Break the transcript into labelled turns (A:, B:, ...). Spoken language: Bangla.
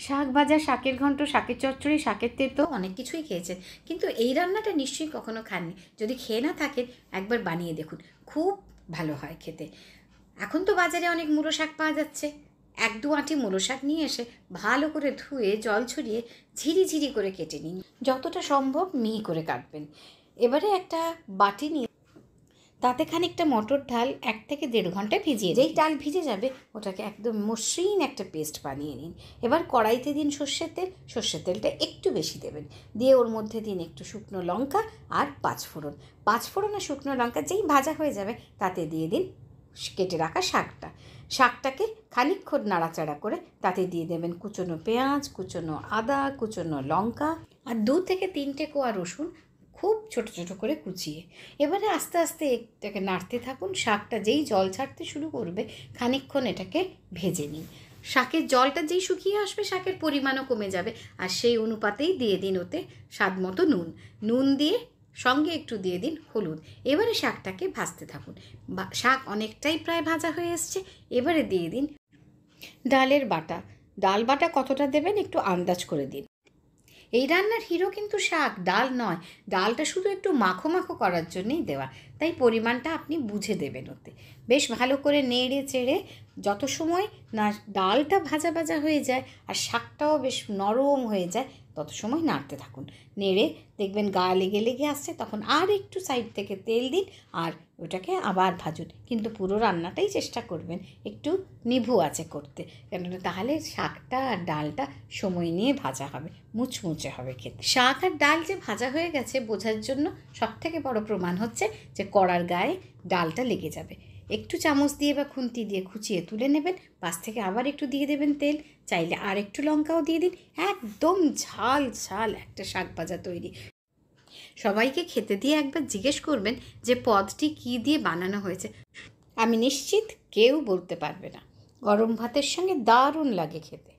A: শাক ভাজা, শাকের ঘন্ট, শাকের চচ্চড়ি, শাকের তেতো অনেক কিছুই খেয়েছেন, কিন্তু এই রান্নাটা নিশ্চয়ই কখনো খাননি। যদি খেয়ে না থাকেন একবার বানিয়ে দেখুন, খুব ভালো হয় খেতে। এখন তো বাজারে অনেক মুলো শাক পাওয়া যাচ্ছে। এক দু আঁটি মুলো শাক নিয়ে এসে ভালো করে ধুয়ে জল ছড়িয়ে ঝিরি করে কেটে নিন। যতটা সম্ভব মিহি করে কাটবেন। এবারে একটা বাটি নিয়ে তাতে খানিকটা মটর ডাল 1 থেকে 1.5 ঘন্টা ভিজিয়ে, যেই ডাল ভিজে যাবে ওটাকে একদম মসৃণ একটা পেস্ট বানিয়ে নিন। এবার কড়াইতে দিন সর্ষের তেল, সর্ষের তেলটা একটু বেশি দেবেন, দিয়ে ওর মধ্যে দিন একটু শুকনো লঙ্কা আর 5 ফোড়ন। 5 ফোড়ন আর শুকনো লঙ্কা যেই ভাজা হয়ে যাবে তাতে দিয়ে দিন কেটে রাখা শাকটাকে খানিকক্ষণ নাড়াচাড়া করে তাতে দিয়ে দেবেন কুচনো পেঁয়াজ, কুচনো আদা, কুচনো লঙ্কা আর 2 থেকে 3টে কোয়া রসুন খুব ছোট ছোট করে কুচিয়ে। এবারে আস্তে আস্তে এটাকে নাড়তে থাকুন। শাকটা যেই জল ছাড়তে শুরু করবে খানিকক্ষণ এটাকে ভেজে নিন। শাকের জলটা যেই শুকিয়ে আসবে শাকের পরিমাণও কমে যাবে, আর সেই অনুপাতেই দিয়ে দিন ওতে স্বাদ মতো নুন দিয়ে সঙ্গে একটু দিয়ে দিন হলুদ। এবারে শাকটাকে ভাজতে থাকুন। শাক অনেকটাই প্রায় ভাজা হয়ে এসছে। এবারে দিয়ে দিন ডালের বাটা। ডাল বাটা কতটা দেবেন একটু আন্দাজ করে দিন। এই রান্নার হিরো কিন্তু শাক, ডাল নয়। ডালটা শুধু একটু মাখো মাখো করার জন্যই দেওয়া, তাই পরিমাণটা আপনি বুঝে দেবেন ওতে। বেশ ভালো করে নেড়ে চেড়ে যত সময় না ডালটা ভাজা ভাজা হয়ে যায় আর শাকটাও বেশ নরম হয়ে যায় তত সময় নাড়তে থাকুন। নেড়ে দেখবেন গা লেগে লেগে আসছে, তখন আর একটু সাইড থেকে তেল দিন আর ওটাকে আবার ভাজুন। কিন্তু পুরো রান্নাটাই চেষ্টা করবেন একটু নিভু আঁচে করতে, কেননা তাহলে শাকটা আর ডালটা সময় নিয়ে ভাজা হবে, মুচমুচে হবে খেতে। শাক আর ডাল যে ভাজা হয়ে গেছে বোঝার জন্য সবথেকে বড় প্রমাণ হচ্ছে যে কড়ার গায়ে ডালটা লেগে যাবে। একটু চামচ দিয়ে বা খুন্তি দিয়ে খুঁচিয়ে তুলে নেবেন, পাশ থেকে আবার একটু দিয়ে দেবেন তেল, চাইলে আর একটু লঙ্কাও দিয়ে দিন। একদম ঝাল ঝাল একটা শাক ভাজা তৈরি। সবাইকে খেতে দিয়ে একবার জিজ্ঞেস করবেন যে পদটি কী দিয়ে বানানো হয়েছে। আমি নিশ্চিত কেউ বলতে পারবে না। গরম ভাতের সঙ্গে দারুণ লাগে খেতে।